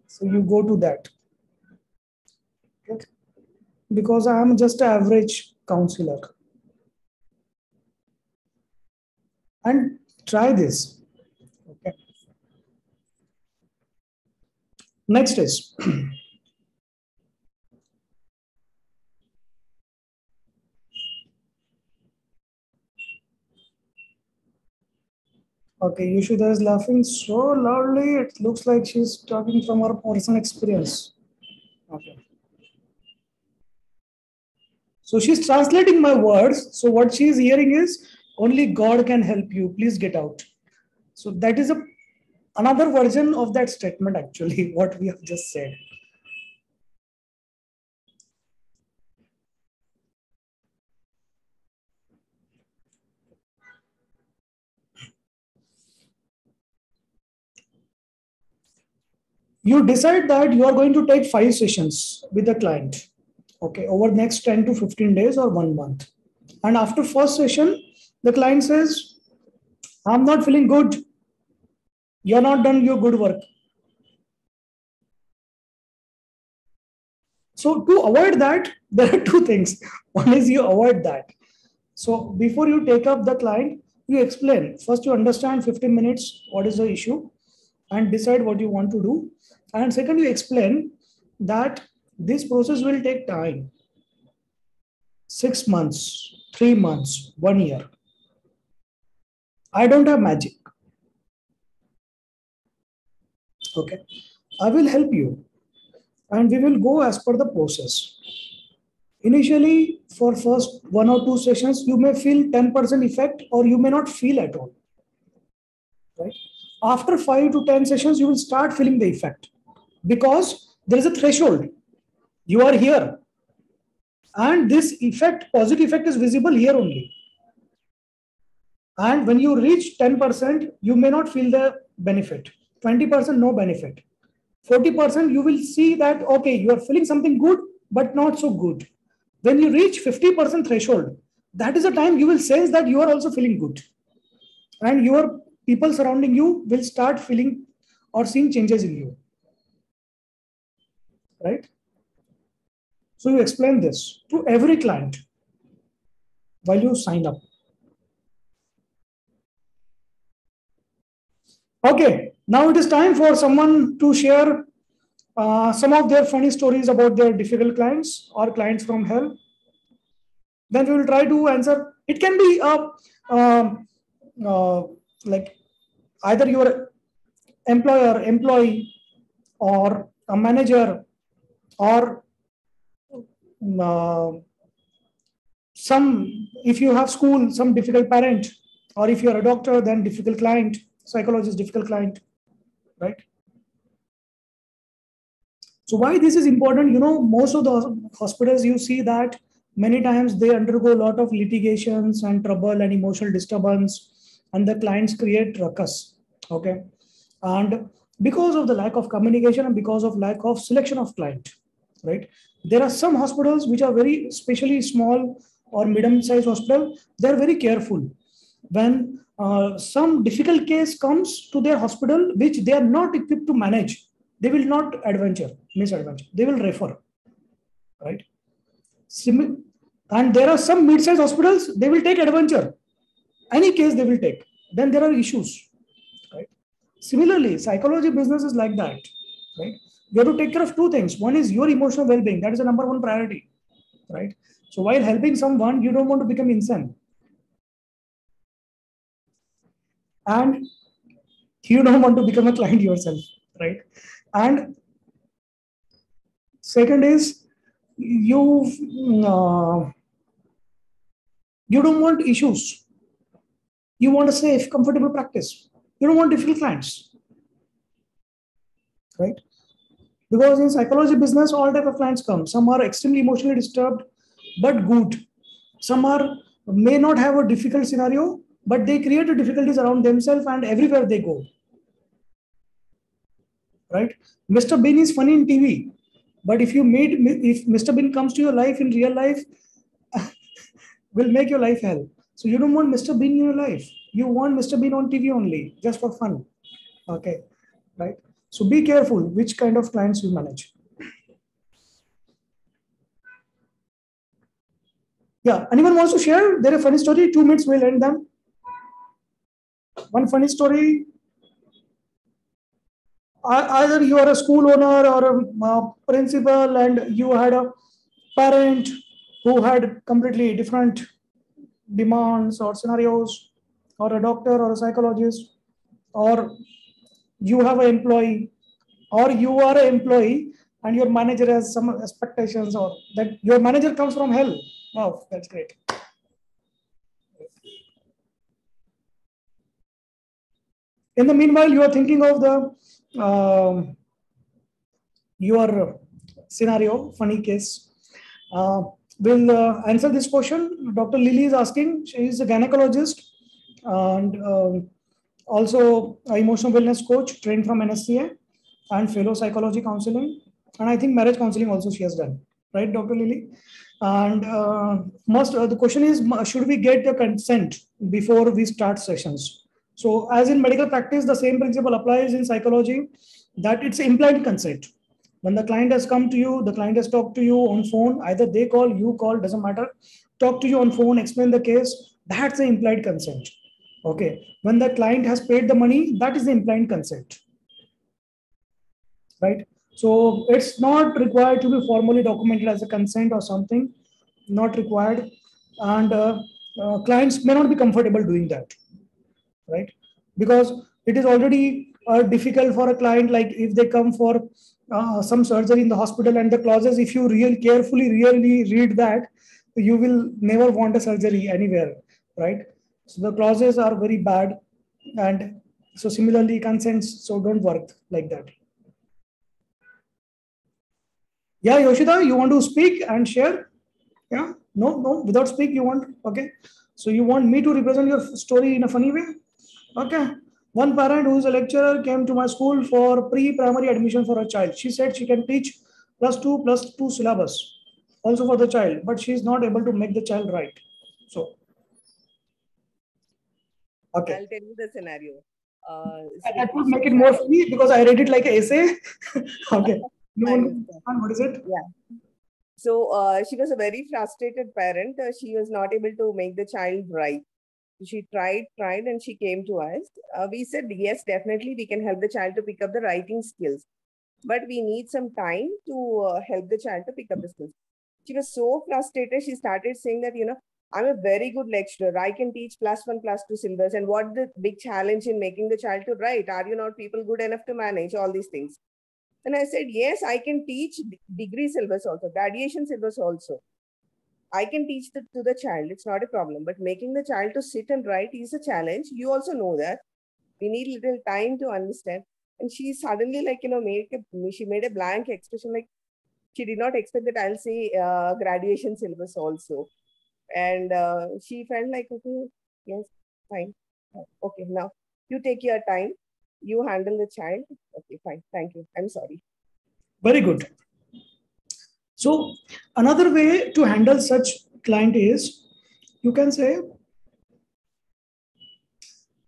So you go to that. Okay. Because I am just an average counselor. And try this. Okay. Next is okay. Yushida is laughing so loudly. It looks like she's talking from her personal experience. Okay. So she's translating my words. So what she's hearing is only God can help you. Please get out. So that is another version of that statement, actually, what we have just said. You decide that you are going to take 5 sessions with the client, okay, over next 10 to 15 days or 1 month. And after first session, the client says, I'm not feeling good. You're not done your good work. So to avoid that, there are two things. One is you avoid that. So before you take up the client, you explain. First, you understand 15 minutes what is the issue and decide what you want to do. And second, you explain that this process will take time. 6 months, 3 months, 1 year. I don't have magic. Okay. I will help you and we will go as per the process. Initially, for first 1 or 2 sessions, you may feel 10% effect or you may not feel at all. Right? After 5 to 10 sessions, you will start feeling the effect because there is a threshold. You are here. And this effect, positive effect is visible here only. And when you reach 10%, you may not feel the benefit. 20%, no benefit. 40%, you will see that, okay, you are feeling something good, but not so good. When you reach 50% threshold, that is the time you will sense that you are also feeling good. And your people surrounding you will start feeling or seeing changes in you. Right? So you explain this to every client while you sign up. Okay, now it is time for someone to share some of their funny stories about their difficult clients or clients from hell. Then we will try to answer. It can be like either your employer, employee, or a manager, or uh, some, if you have school, some difficult parent, or if you're a doctor, then difficult client, psychologist, difficult client, right? So why this is important, most of the hospitals, you see that many times they undergo a lot of litigations and trouble and emotional disturbance, and the clients create ruckus. Okay. And because of the lack of communication and because of lack of selection of client, right? There are some hospitals which are very, especially small or medium-sized hospital, they're very careful. When some difficult case comes to their hospital, which they are not equipped to manage, they will not misadventure. They will refer, right? And there are some mid-sized hospitals, they will take adventure. Any case they will take. Then there are issues, right? Similarly, psychology business is like that, right? You have to take care of two things. One is your emotional well-being. That is the number one priority, right? So while helping someone, you don't want to become insane. And you don't want to become a client yourself, right? And Second is uh, you don't want issues. You want a safe, comfortable practice. You don't want difficult clients, right? Because in psychology business, all type of clients come. Some are extremely emotionally disturbed, but good. Some are may not have a difficult scenario, but they create difficulties around themselves and everywhere they go. Right? Mr. Bean is funny in TV, but if Mr. Bean comes to your life in real life, will make your life hell. So you don't want Mr. Bean in your life. You want Mr. Bean on TV only, just for fun. Okay, right? So be careful which kind of clients you manage. Yeah, anyone wants to share? There a funny story. 2 minutes will end them. One funny story. Either you are a school owner or a principal, and you had a parent who had completely different demands or scenarios, or a doctor or a psychologist, or you have an employee, or you are an employee and your manager has some expectations, or that your manager comes from hell. Wow, that's great. In the meanwhile, you are thinking of the your scenario, funny case. Will answer this question. Dr. Lily is asking. She is a gynecologist and also an emotional wellness coach trained from NHCA and fellow psychology counseling. And I think marriage counseling also she has done. Right, Dr. Lily? And the question is, should we get the consent before we start sessions? So as in medical practice, the same principle applies in psychology, that it's implied consent. When the client has come to you, the client has talked to you on phone, either they call, you call, doesn't matter. Talk to you on phone, explain the case, that's the implied consent. Okay. When the client has paid the money, that is the implied consent. Right? So it's not required to be formally documented as a consent or something, not required. And clients may not be comfortable doing that, right? Because it is already difficult for a client, like if they come for some surgery in the hospital, and the clauses, if you really read that, you will never want a surgery anywhere, right? So the clauses are very bad, and so similarly consents so don't work like that. Yeah, Yoshida, you want to speak and share? Yeah, no, without speak you want. Okay, so you want me to represent your story in a funny way? Okay. One parent who is a lecturer came to my school for pre-primary admission for a child. She said she can teach plus two syllabus also for the child, but she is not able to make the child right. So, okay. I'll tell you the scenario. That would make it more funny because I read it like an essay. Okay. What is it? Yeah. So she was a very frustrated parent. She was not able to make the child right. She tried, and she came to us. We said, yes, definitely we can help the child to pick up the writing skills. But we need some time to help the child to pick up the skills. She was so frustrated. She started saying that, I'm a very good lecturer. I can teach +1, +2 syllabus. And what the big challenge in making the child to write? Are you not people good enough to manage all these things? And I said, yes, I can teach degree syllabus also, graduation syllabus also. I can teach to the child. It's not a problem. But making the child to sit and write is a challenge. You also know that. We need little time to understand. And she suddenly, she made a blank expression, like she did not expect that I'll say graduation syllabus also. And she felt like, okay, yes, fine. Okay, now you take your time. You handle the child. Okay, fine. Thank you. I'm sorry. Very good. So another way to handle such client is, you can say,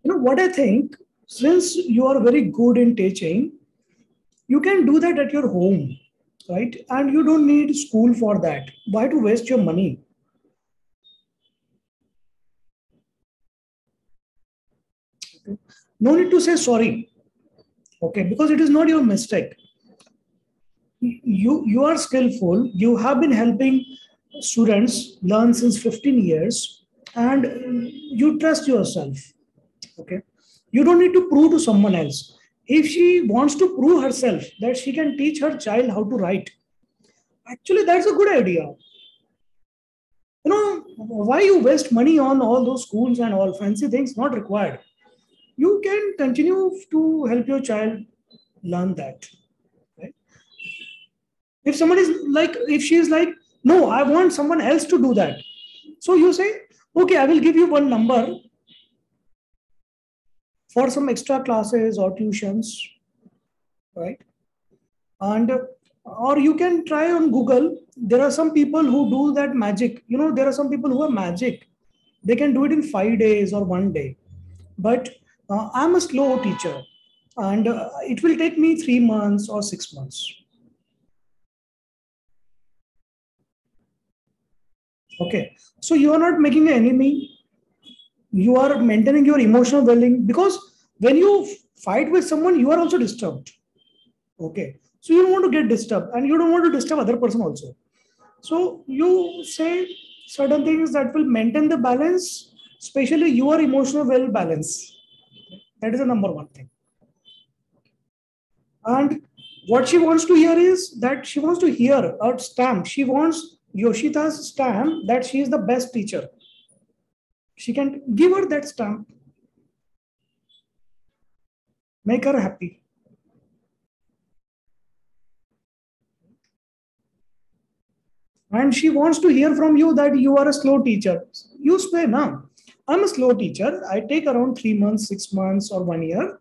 what I think, since you are very good in teaching, you can do that at your home, right? And you don't need school for that. Why to waste your money? Okay. No need to say sorry. Okay, because it is not your mistake. You are skillful. You have been helping students learn since 15 years, and you trust yourself. Okay, you don't need to prove to someone else. If she wants to prove herself that she can teach her child how to write, Actually, that's a good idea. Why you waste money on all those schools and all fancy things? Not required. You can continue to help your child learn that. Right? If someone is like, if she is like, no, I want someone else to do that. So you say, okay, I will give you one number for some extra classes or tuitions, right? And or you can try on Google. There are some people who do that magic. There are some people who are magic. They can do it in 5 days or one day. But I'm a slow teacher, and it will take me 3 months or 6 months. Okay, so you are not making an enemy. You are maintaining your emotional well-being, because when you fight with someone, you are also disturbed. Okay, so you don't want to get disturbed, and you don't want to disturb other person also. So you say certain things that will maintain the balance, especially your emotional well balance. That is the number one thing. And what she wants to hear is that she wants to hear a stamp. She wants Yoshita's stamp that she is the best teacher. She can give her that stamp. Make her happy. And she wants to hear from you that you are a slow teacher. You say, no, I'm a slow teacher. I take around 3 months, 6 months, or 1 year,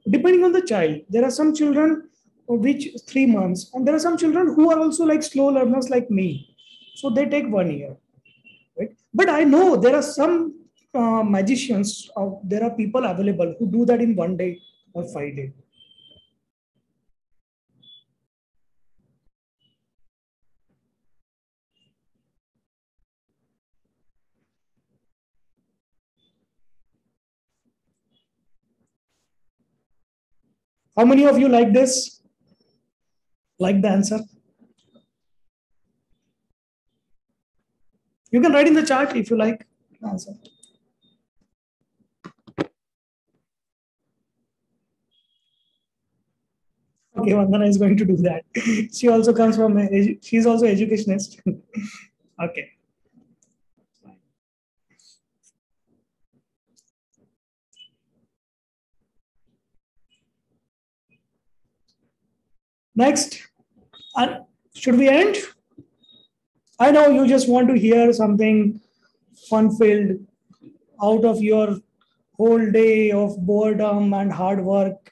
depending on the child. There are some children which 3 months, and there are some children who are also like slow learners like me. So they take 1 year. Right? But I know there are some magicians, there are people available who do that in 1 day or 5 days. How many of you like this? Like the answer? You can write in the chat if you like the answer. Okay, Vandana is going to do that. She also comes from, she's also educationist. Okay. Next, should we end? I know you just want to hear something fun-filled out of your whole day of boredom and hard work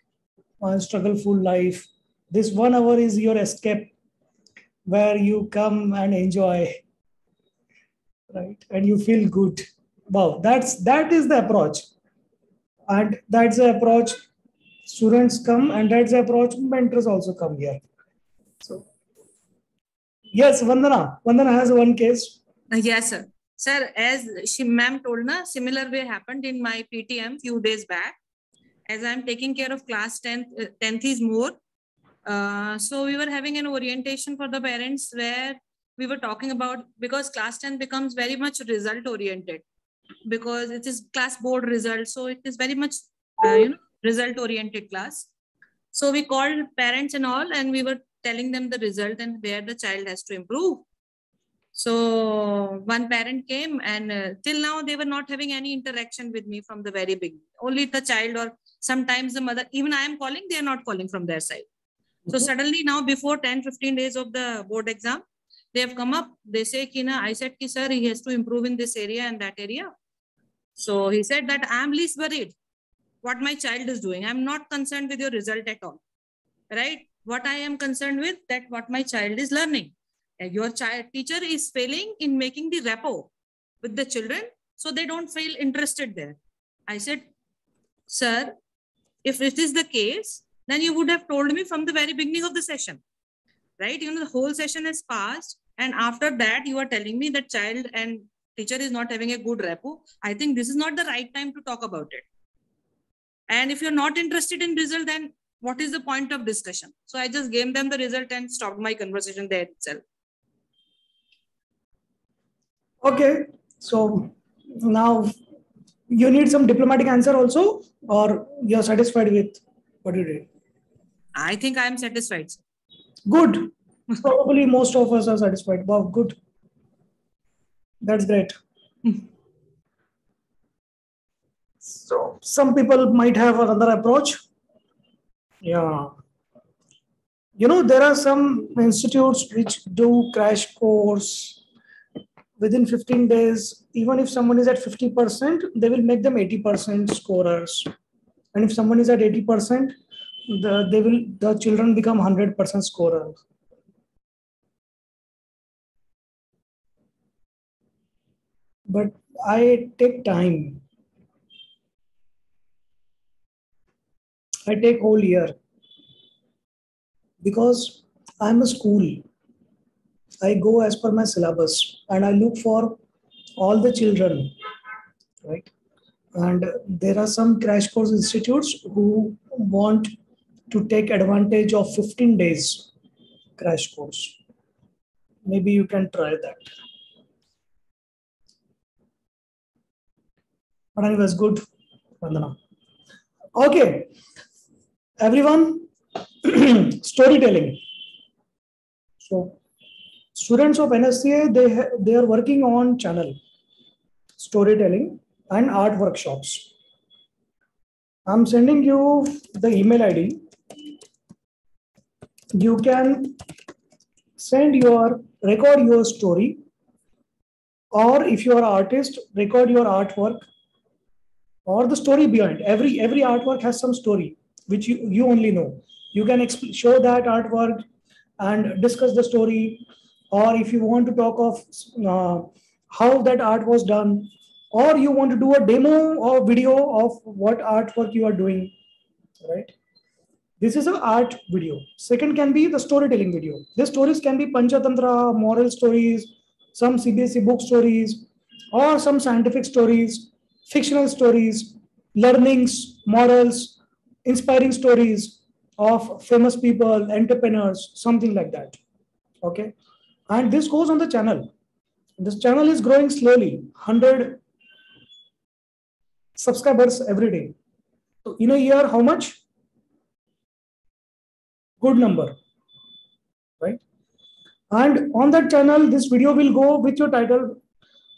and struggle-full life. This 1 hour is your escape, where you come and enjoy, right? And you feel good. Wow, that is the approach, and that's the approach students come, and that's the approach mentors also come here. So yes, Vandana has one case. Yes, sir. Sir, as she ma'am told, na, similar way happened in my PTM few days back. As I'm taking care of class 10th is more. So we were having an orientation for the parents where we were talking about, because class 10 becomes very much result oriented, because it is class board result. So it is very much, result oriented class. So we called parents and all, and we were telling them the result and where the child has to improve. So one parent came, and till now they were not having any interaction with me from the very beginning. Only the child, or sometimes the mother, even I am calling, they are not calling from their side. So suddenly now, before 10-15 days of the board exam, they have come up. They say, Kina, I said, sir, he has to improve in this area and that area. So he said that I am least worried what my child is doing. I'm not concerned with your result at all, right? What I am concerned with, that what my child is learning. Your teacher is failing in making the rapport with the children, so they don't feel interested there. I said, sir, if it is the case, then you would have told me from the very beginning of the session, right? The whole session has passed, and after that you are telling me that child and teacher is not having a good rapport. I think this is not the right time to talk about it. And if you're not interested in result, then what is the point of discussion? So I just gave them the result and stopped my conversation there itself. Okay, so now you need some diplomatic answer also, or you're satisfied with what you did? I think I am satisfied. Good. Probably most of us are satisfied. Wow, good. That's great. So some people might have another approach. Yeah. There are some institutes which do crash course within 15 days. Even if someone is at 50%, they will make them 80% scorers. And if someone is at 80%, the children become 100% scorers. But I take time. I take whole year because I'm a school. I go as per my syllabus and I look for all the children, right? And there are some crash course institutes who want to take advantage of 15 days crash course. Maybe you can try that. But anyways, good, Vandana. Okay, everyone, storytelling. So students of NHCA, they are working on channel, storytelling and art workshops. I'm sending you the email ID. You can record your story, or if you are an artist, record your artwork or the story behind. Every artwork has some story which you only know. You can show that artwork and discuss the story, or if you want to talk of how that art was done, or you want to do a demo or video of what artwork you are doing, right? This is an art video. Second can be the storytelling video. The stories can be Panchatantra, moral stories, some CBSE book stories, or some scientific stories, fictional stories, learnings, morals, inspiring stories of famous people, entrepreneurs, something like that. Okay. And this goes on the channel. This channel is growing slowly, 100 subscribers every day. So in a year, how much? Good number, right? And on that channel, this video will go with your title,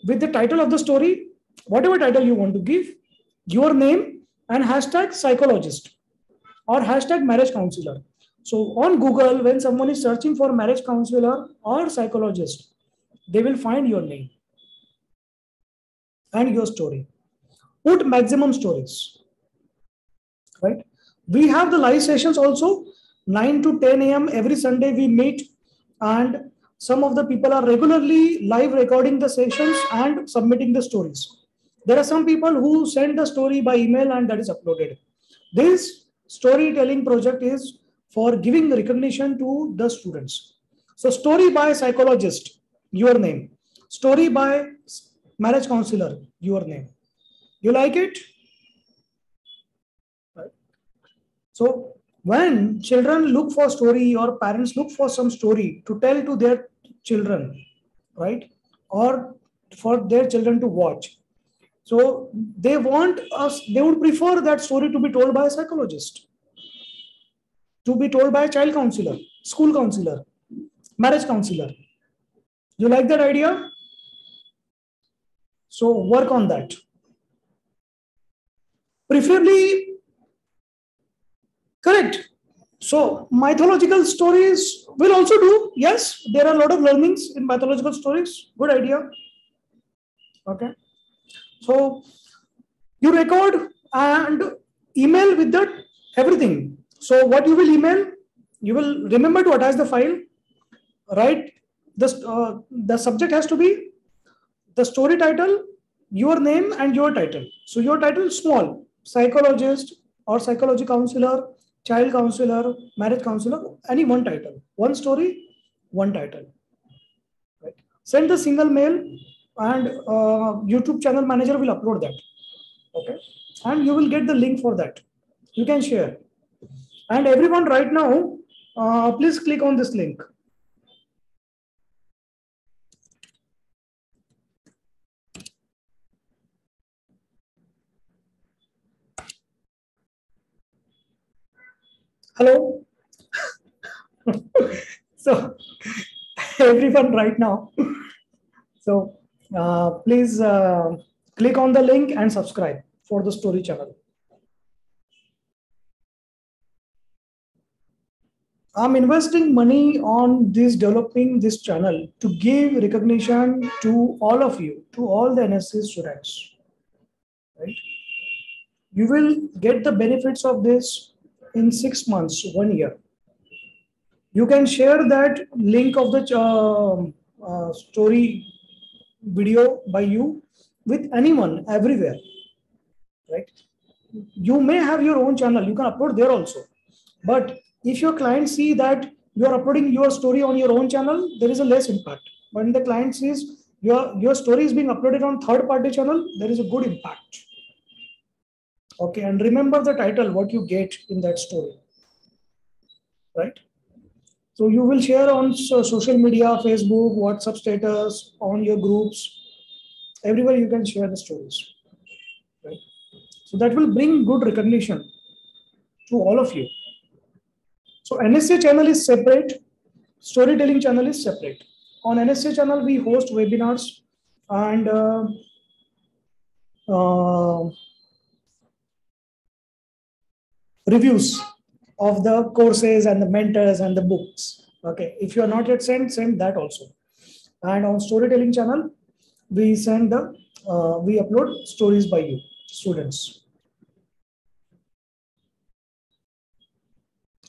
with the title of the story, whatever title you want to give, your name, and hashtag psychologist or hashtag marriage counselor. So on Google, when someone is searching for marriage counselor or psychologist, they will find your name and your story. Put maximum stories, right? We have the live sessions also, 9 to 10 a.m. every Sunday we meet, and some of the people are regularly live recording the sessions and submitting the stories. There are some people who send the story by email and that is uploaded. This storytelling project is for giving recognition to the students. So story by psychologist, your name. Story by marriage counselor, your name. You like it? So when children look for story or parents look for some story to tell to their children, right? Or for their children to watch. So they would prefer that story to be told by a psychologist, to be told by a child counselor, school counselor, marriage counselor. You like that idea? So work on that. Preferably, correct. So mythological stories will also do. Yes, there are a lot of learnings in mythological stories. Good idea. Okay. So you record and email with that everything. So what you will email, you will remember to attach the file, right? The subject has to be the story title, your name and your title. So your title is small, psychologist or psychology counselor, child counselor, marriage counselor, any one title, one story, one title. Right? Send the single mail and YouTube channel manager will upload that. Okay. And you will get the link for that. You can share. And everyone right now, please click on this link. Hello. So everyone right now. So please click on the link and subscribe for the story channel. I'm investing money on this developing this channel to give recognition to all of you, to all the NSC students. Right? You will get the benefits of this in 6 months, 1 year. You can share that link of the story video by you with anyone everywhere, right? You may have your own channel, you can upload there also. But if your client see that you are uploading your story on your own channel, there is a less impact. When the client sees your story is being uploaded on third party channel, there is a good impact. Okay, and remember the title, what you get in that story, right? So you will share on social media, Facebook, WhatsApp status, on your groups, everywhere you can share the stories, right? So that will bring good recognition to all of you. So NSCA channel is separate, storytelling channel is separate. On NSCA channel, we host webinars and reviews of the courses and the mentors and the books. Okay, if you are not yet send that also. And on storytelling channel, we send the we upload stories by you students,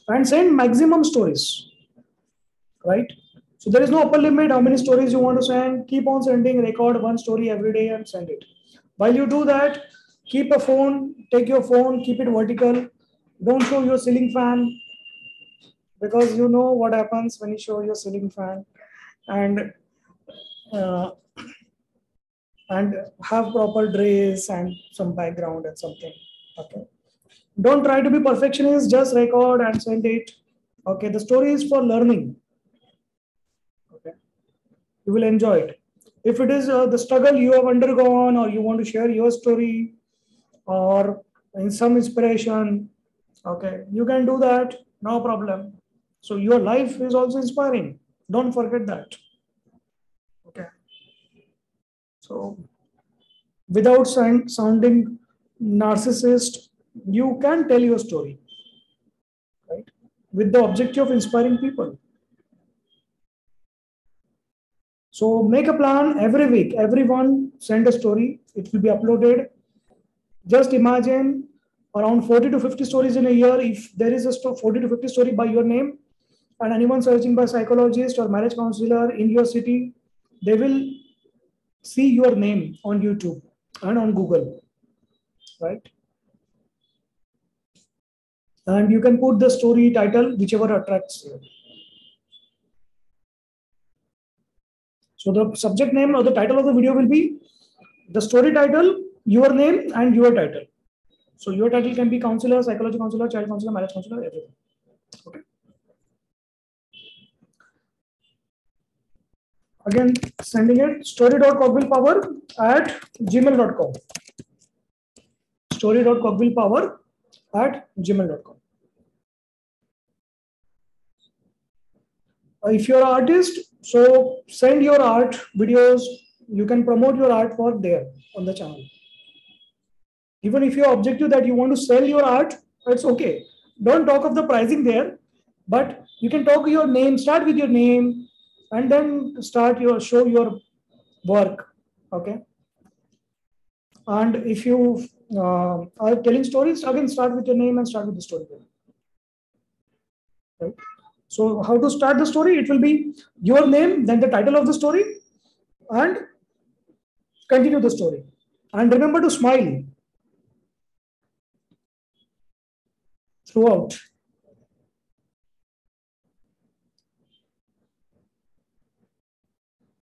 and send maximum stories, right? So there is no upper limit how many stories you want to send. Keep on sending, record one story every day and send it. While you do that, keep a phone, take your phone, keep it vertical. Don't show your ceiling fan, because you know what happens when you show your ceiling fan. Uh, and have proper dress and some background and something. Okay. Don't try to be perfectionist, just record and send it. Okay. The story is for learning. Okay. You will enjoy it. If it is the struggle you have undergone, or you want to share your story or in some inspiration, okay, you can do that. No problem. So your life is also inspiring. Don't forget that. Okay. So without sounding narcissist, you can tell your story, right? With the objective of inspiring people. So make a plan every week. Everyone send a story. It will be uploaded. Just imagine around 40 to 50 stories in a year. If there is a 40 to 50 story by your name, and anyone searching by psychologist or marriage counselor in your city, they will see your name on YouTube and on Google, right? And you can put the story title, whichever attracts you. So the subject name or the title of the video will be the story title, your name, and your title. So your title can be counselor, psychology counselor, child counselor, marriage counselor, everything. Okay. Again, sending it story.cogwillpower@gmail.com. story.cogwillpower@gmail.com. If you're an artist, so send your art videos. You can promote your art for there on the channel. Even if your objective that you want to sell your art, it's okay. Don't talk of the pricing there, but you can talk your name, start with your name, and then show your work. Okay. And if you are telling stories, again, start with your name and start with the story. Right? So how to start the story? It will be your name, then the title of the story, and continue the story. And remember to smile throughout.